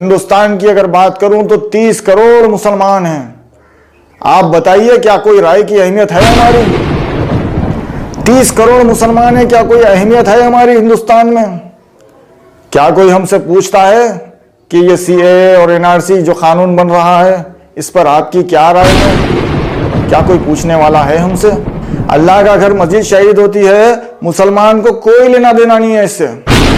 हिंदुस्तान की अगर बात करूं तो 30 करोड़ मुसलमान हैं। आप बताइए क्या कोई राय की अहमियत है हमारी? 30 करोड़ मुसलमान हैं, क्या कोई अहमियत है हमारी हिंदुस्तान में? क्या कोई हमसे पूछता है कि ये सीए और एनआरसी जो कानून बन रहा है इस पर आपकी क्या राय है? क्या कोई पूछने वाला है हमसे? अल्लाह का घर मस्जिद शहीद होती है, मुसलमान को कोई लेना देना नहीं है इससे।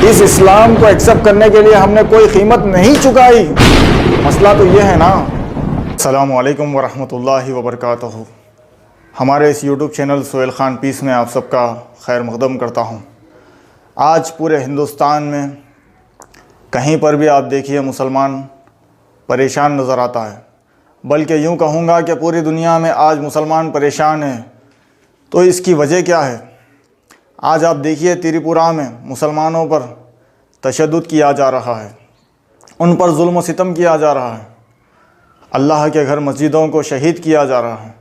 इस इस्लाम को एक्सेप्ट करने के लिए हमने कोई कीमत नहीं चुकाई। मसला तो ये है ना। अस्सलामु अलैकुम वरहमतुल्लाहि वबरकातुहू। हमारे इस YouTube channel Sohail Khan peace में आप सबका खैर मक़दम करता हूँ। आज पूरे हिंदुस्तान में कहीं पर भी आप देखिए मुसलमान परेशान नज़र आता है, बल्कि यूँ कहूँगा कि पूरी दुनिया में आज मुसलमान परेशान हैं। तो इसकी वजह क्या है? आज आप देखिए त्रिपुरा में मुसलमानों पर तशद्दुद किया जा रहा है, उन पर जुल्म व सितम किया जा रहा है, अल्लाह के घर मस्जिदों को शहीद किया जा रहा है।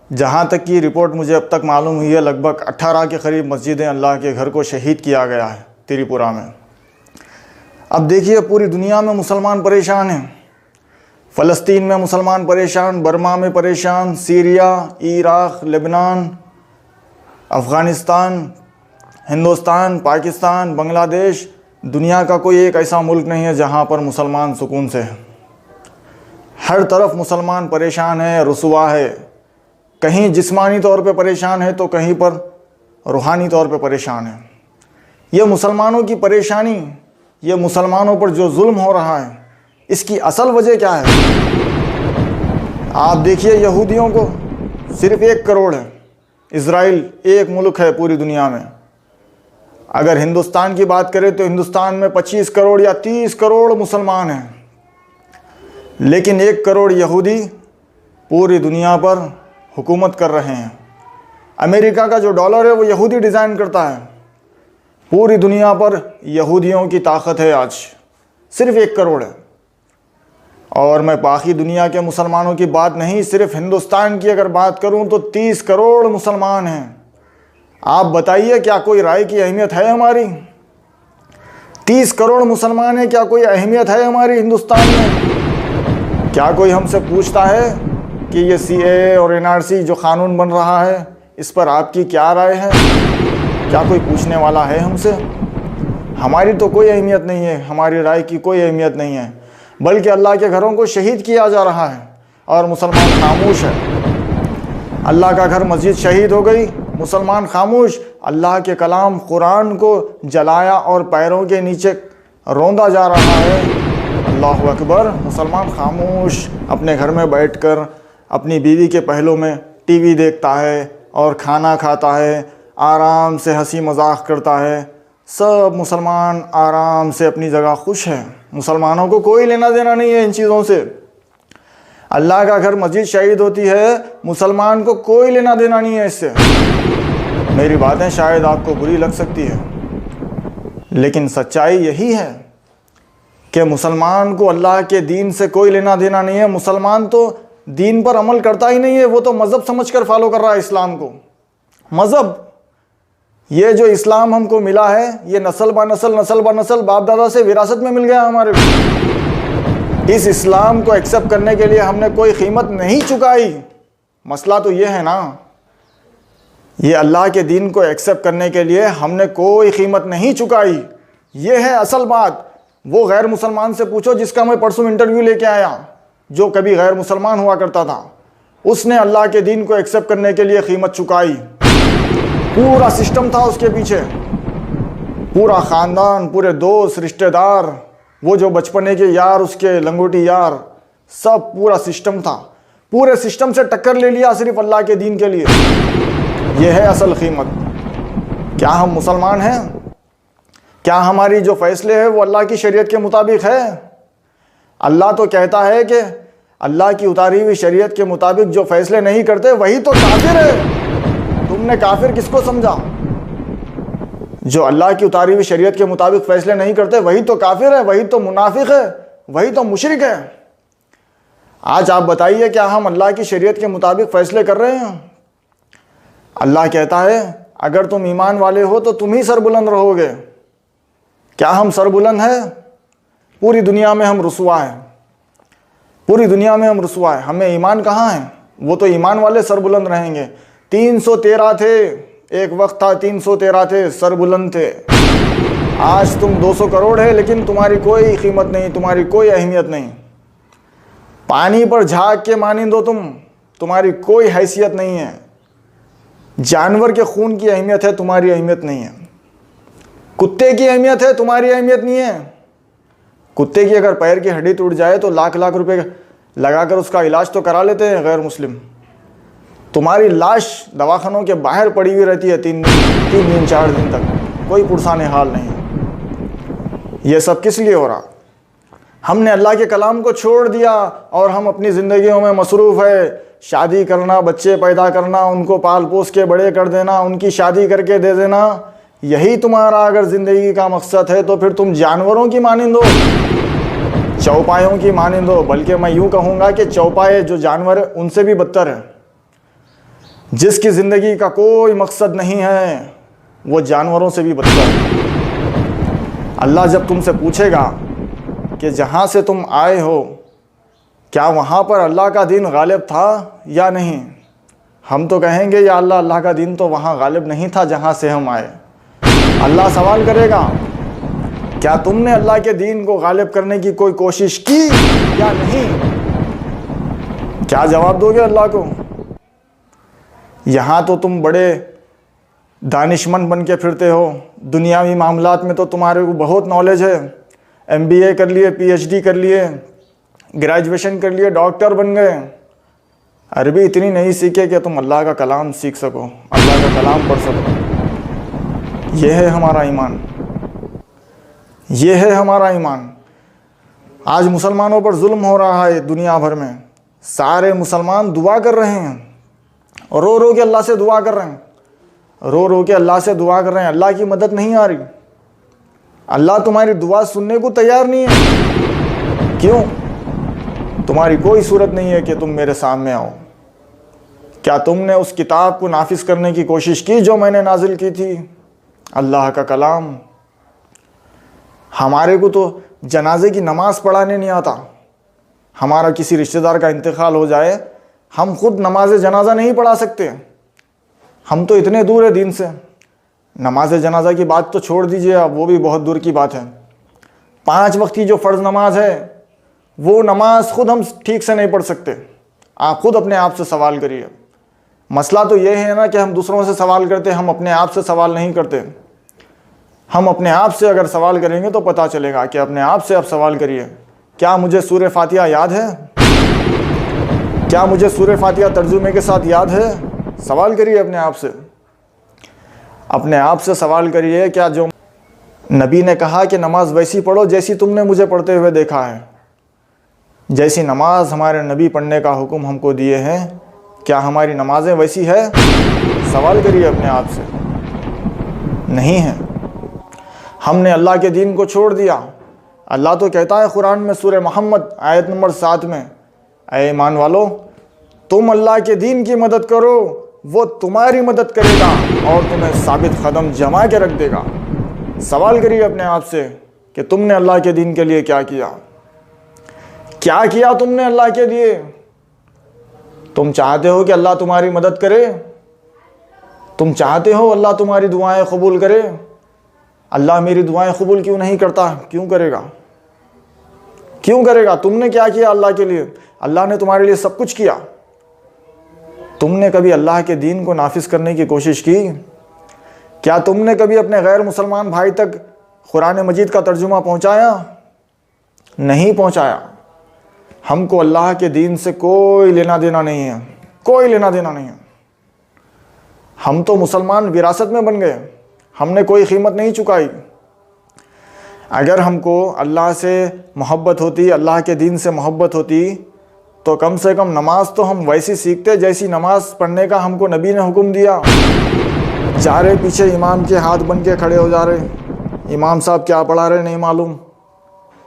जहाँ तक की रिपोर्ट मुझे अब तक मालूम हुई है, लगभग 18 के करीब मस्जिदें अल्लाह के घर को शहीद किया गया है त्रिपुरा में। अब देखिए पूरी दुनिया में मुसलमान परेशान हैं। फ़लस्तीन में मुसलमान परेशान, बर्मा में परेशान, Syria, Iraq, Lebanon, Afghanistan, Hindustan, Pakistan, Bangladesh, दुनिया का कोई एक ऐसा मुल्क नहीं है जहाँ पर मुसलमान सुकून से है। हर तरफ मुसलमान परेशान है, रुसवा है। कहीं जिस्मानी तौर पे परेशान है तो कहीं पर रूहानी तौर पे परेशान है। ये मुसलमानों की परेशानी, ये मुसलमानों पर जो जुल्म हो रहा है, इसकी असल वजह क्या है? आप देखिए यहूदियों को सिर्फ 1 करोड़ है। इज़राइल एक मुल्क है पूरी दुनिया में। अगर हिंदुस्तान की बात करें तो हिंदुस्तान में 25 करोड़ या 30 करोड़ मुसलमान हैं, लेकिन 1 करोड़ यहूदी पूरी दुनिया पर हुकूमत कर रहे हैं। अमेरिका का जो डॉलर है वो यहूदी डिज़ाइन करता है। पूरी दुनिया पर यहूदियों की ताकत है आज, सिर्फ 1 करोड़ है। और मैं बाकी दुनिया के मुसलमानों की बात नहीं, सिर्फ हिंदुस्तान की अगर बात करूं तो 30 करोड़ मुसलमान हैं। आप बताइए क्या कोई राय की अहमियत है हमारी? 30 करोड़ मुसलमान हैं, क्या कोई अहमियत है हमारी हिंदुस्तान में? क्या कोई हमसे पूछता है कि ये सीए और एनआरसी जो कानून बन रहा है इस पर आपकी क्या राय है? क्या कोई पूछने वाला है हमसे? हमारी तो कोई अहमियत नहीं है, हमारी राय की कोई अहमियत नहीं है, बल्कि अल्लाह के घरों को शहीद किया जा रहा है और मुसलमान खामोश है। अल्लाह का घर मस्जिद शहीद हो गई, मुसलमान खामोश। अल्लाह के कलाम कुरान को जलाया और पैरों के नीचे रौंदा जा रहा है। अल्लाहु अकबर। मुसलमान खामोश अपने घर में बैठकर अपनी बीवी के पहलू में टीवी देखता है और खाना खाता है, आराम से हंसी मजाक करता है। सब मुसलमान आराम से अपनी जगह खुश है। मुसलमानों को कोई लेना देना नहीं है इन चीज़ों से। अल्लाह का घर मस्जिद शहीद होती है, मुसलमान को कोई लेना देना नहीं है इससे। मेरी बातें शायद आपको बुरी लग सकती है, लेकिन सच्चाई यही है कि मुसलमान को अल्लाह के दीन से कोई लेना देना नहीं है। मुसलमान तो दीन पर अमल करता ही नहीं है, वो तो मज़हब समझकर फॉलो कर रहा है इस्लाम को। मज़हब, ये जो इस्लाम हमको मिला है, ये नस्ल ब नस्ल बाप दादा से विरासत में मिल गया हमारे को। इस इस्लाम को एक्सेप्ट करने के लिए हमने कोई कीमत नहीं चुकाई। मसला तो ये है ना, ये अल्लाह के दीन को एक्सेप्ट करने के लिए हमने कोई कीमत नहीं चुकाई। ये है असल बात। वो गैर मुसलमान से पूछो जिसका मैं परसों इंटरव्यू लेके आया, जो कभी गैर मुसलमान हुआ करता था, उसने अल्लाह के दीन को एक्सेप्ट करने के लिए कीमत चुकाई। पूरा सिस्टम था उसके पीछे, पूरा ख़ानदान, पूरे दोस्त, रिश्तेदार, वो जो बचपने के यार, उसके लंगोटी यार, सब पूरा सिस्टम था। पूरे सिस्टम से टक्कर ले लिया सिर्फ अल्लाह के दीन के लिए। यह है असल कीमत। क्या हम मुसलमान हैं? क्या हमारी जो फ़ैसले है वो अल्लाह की शरीयत के मुताबिक है? अल्लाह तो कहता है कि अल्लाह की उतारी हुई शरीयत के मुताबिक जो फ़ैसले नहीं करते वही तो काफिर है। तुमने काफिर किसको समझा? जो अल्लाह की उतारी हुई शरीयत के मुताबिक फ़ैसले नहीं करते वही तो काफिर है, वही तो मुनाफिक है, वही तो मुशरिक है। आज आप बताइए क्या हम अल्लाह की शरीयत के मुताबिक फ़ैसले कर रहे हैं? अल्लाह कहता है अगर तुम ईमान वाले हो तो तुम ही सरबुलंद रहोगे। क्या हम सरबुलंद हैं? पूरी दुनिया में हम रुसवा हैं, पूरी दुनिया में हम रुसवा हैं। हमें ईमान कहाँ है? वो तो ईमान वाले सरबुलंद रहेंगे। 313 थे, एक वक्त था 313 थे, सरबुलंद थे। आज तुम 200 करोड़ है, लेकिन तुम्हारी कोई कीमत नहीं, तुम्हारी कोई अहमियत नहीं। पानी पर झाग के मानिंद हो तुम, तुम्हारी कोई हैसियत नहीं है। जानवर के खून की अहमियत है, तुम्हारी अहमियत नहीं है। कुत्ते की अहमियत है, तुम्हारी अहमियत नहीं है। कुत्ते की अगर पैर की हड्डी टूट जाए तो लाख लाख रुपए लगाकर उसका इलाज तो करा लेते हैं गैर मुस्लिम। तुम्हारी लाश दवाखानों के बाहर पड़ी हुई रहती है 3 दिन 4 दिन तक, कोई पुरसाने हाल नहीं। ये सब किस लिए हो रहा? हमने अल्लाह के कलाम को छोड़ दिया और हम अपनी ज़िंदगियों में मसरूफ़ है। शादी करना, बच्चे पैदा करना, उनको पाल पोस के बड़े कर देना, उनकी शादी करके दे देना, यही तुम्हारा अगर ज़िंदगी का मकसद है तो फिर तुम जानवरों की मानिंद हो, चौपायों की मानिंद हो। बल्कि मैं यूँ कहूँगा कि चौपाए जो जानवर है उनसे भी बदतर है। जिसकी ज़िंदगी का कोई मकसद नहीं है वो जानवरों से भी बदतर है। अल्लाह जब तुमसे पूछेगा कि जहाँ से तुम आए हो क्या वहाँ पर अल्लाह का दीन गालिब था या नहीं, हम तो कहेंगे या अल्लाह, अल्लाह का दीन तो वहाँ गालिब नहीं था जहाँ से हम आए। अल्लाह सवाल करेगा क्या तुमने अल्लाह के दीन को गालिब करने की कोई कोशिश की या नहीं? क्या जवाब दोगे अल्लाह को? यहाँ तो तुम बड़े दानिशमंद बन के फिरते हो, दुनियावी मामलात में तो तुम्हारे को बहुत नॉलेज है। MBA कर लिए, PhD कर लिए, ग्रेजुएशन कर लिए, डॉक्टर बन गए। अरबी इतनी नहीं सीखे कि तुम अल्लाह का कलाम सीख सको, अल्लाह का कलाम पढ़ सको। यह है हमारा ईमान, यह है हमारा ईमान। आज मुसलमानों पर जुल्म हो रहा है दुनिया भर में। सारे मुसलमान दुआ कर रहे हैं, रो रो के अल्लाह से दुआ कर रहे हैं, रो रो के अल्लाह से दुआ कर रहे हैं। अल्लाह की मदद नहीं आ रही, अल्लाह तुम्हारी दुआ सुनने को तैयार नहीं है। क्यों? तुम्हारी कोई सूरत नहीं है कि तुम मेरे सामने आओ। क्या तुमने उस किताब को नाफिज करने की कोशिश की जो मैंने नाजिल की थी, अल्लाह का कलाम? हमारे को तो जनाजे की नमाज पढ़ाने नहीं आता। हमारा किसी रिश्तेदार का इंतकाल हो जाए, हम खुद नमाज जनाजा नहीं पढ़ा सकते। हम तो इतने दूर है दीन से। नमाज जनाजा की बात तो छोड़ दीजिए, अब वो भी बहुत दूर की बात है। 5 वक्त की जो फ़र्ज़ नमाज है वो नमाज खुद हम ठीक से नहीं पढ़ सकते। आप खुद अपने आप से सवाल करिए। मसला तो ये है ना कि हम दूसरों से सवाल करते, हम अपने आप से सवाल नहीं करते। हम अपने आप से अगर सवाल करेंगे तो पता चलेगा कि अपने आप से आप सवाल करिए, क्या मुझे सूरह फातिहा याद है? क्या मुझे सूरह फातिहा तर्जुमे के साथ याद है? सवाल करिए अपने आप से, अपने आप से सवाल करिए। क्या जो नबी ने कहा कि नमाज वैसी पढ़ो जैसी तुमने मुझे पढ़ते हुए देखा है, जैसी नमाज हमारे नबी पढ़ने का हुक्म हमको दिए हैं, क्या हमारी नमाजें वैसी है? सवाल करिए अपने आप से। नहीं है। हमने अल्लाह के दीन को छोड़ दिया। अल्लाह तो कहता है कुरान में सूरह मोहम्मद आयत नंबर 7 में, ऐ ईमान वालो, तुम अल्लाह के दीन की मदद करो, वो तुम्हारी मदद करेगा और तुम्हें साबित कदम जमा के रख देगा। सवाल करिए अपने आप से कि तुमने अल्लाह के दीन के लिए क्या किया? क्या किया तुमने अल्लाह के लिए? तुम चाहते हो कि अल्लाह तुम्हारी मदद करे? तुम चाहते हो अल्लाह तुम्हारी दुआएं कबूल करे? अल्लाह मेरी दुआएं कबूल क्यों नहीं करता? क्यों करेगा? क्यों करेगा? तुमने क्या किया अल्लाह के लिए? अल्लाह ने तुम्हारे लिए सब कुछ किया। तुमने कभी अल्लाह के दीन को नाफिज करने की कोशिश की? क्या तुमने कभी अपने गैर मुसलमान भाई तक कुरान मजीद का तर्जुमा पहुँचाया? नहीं पहुँचाया। हमको अल्लाह के दीन से कोई लेना देना नहीं है, कोई लेना देना नहीं है। हम तो मुसलमान विरासत में बन गए, हमने कोई कीमत नहीं चुकाई। अगर हमको अल्लाह से मोहब्बत होती, अल्लाह के दीन से मोहब्बत होती, तो कम से कम नमाज तो हम वैसी सीखते जैसी नमाज पढ़ने का हमको नबी ने हुक्म दिया। जा रहे पीछे इमाम के हाथ बन के खड़े हो जा रहे, इमाम साहब क्या पढ़ा रहे नहीं मालूम।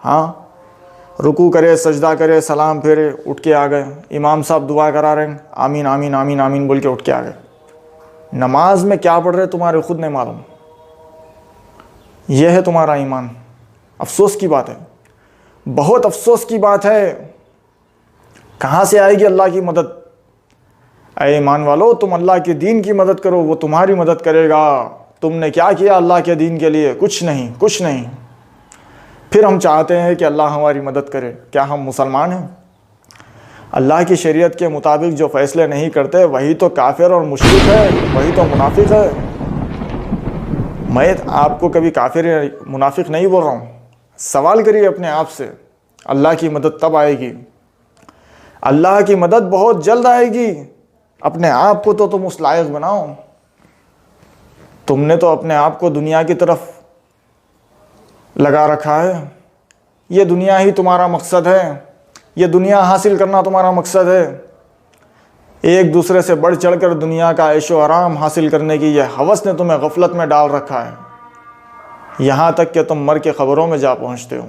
हाँ, रुकू करे, सजदा करे, सलाम फेरे, उठ के आ गए। इमाम साहब दुआ करा रहे हैं, आमीन आमीन आमीन आमीन बोल के उठ के आ गए। नमाज में क्या पढ़ रहे तुम्हारे खुद नहीं मालूम। यह है तुम्हारा ईमान। अफसोस की बात है। बहुत अफसोस की बात है, कहाँ से आएगी अल्लाह की मदद। ऐ ईमान वालो, तुम अल्लाह के दीन की मदद करो, वो तुम्हारी मदद करेगा। तुमने क्या किया अल्लाह के दीन के लिए? कुछ नहीं, कुछ नहीं। फिर हम चाहते हैं कि अल्लाह हमारी मदद करे। क्या हम मुसलमान हैं? अल्लाह की शरीयत के मुताबिक जो फैसले नहीं करते वही तो काफिर और मुशरिक है, वही तो मुनाफिक है। मैं आपको कभी काफिर या मुनाफिक नहीं बोल रहा हूँ। सवाल करिए अपने आप से, अल्लाह की मदद तब आएगी, अल्लाह की मदद बहुत जल्द आएगी। अपने आप को तो तुम उस लायक बनाओ। तुमने तो अपने आप को दुनिया की तरफ लगा रखा है। ये दुनिया ही तुम्हारा मकसद है, ये दुनिया हासिल करना तुम्हारा मकसद है। एक दूसरे से बढ़ चढ़कर दुनिया का ऐशो आराम हासिल करने की यह हवस ने तुम्हें गफलत में डाल रखा है, यहाँ तक कि तुम मर के खबरों में जा पहुँचते हो।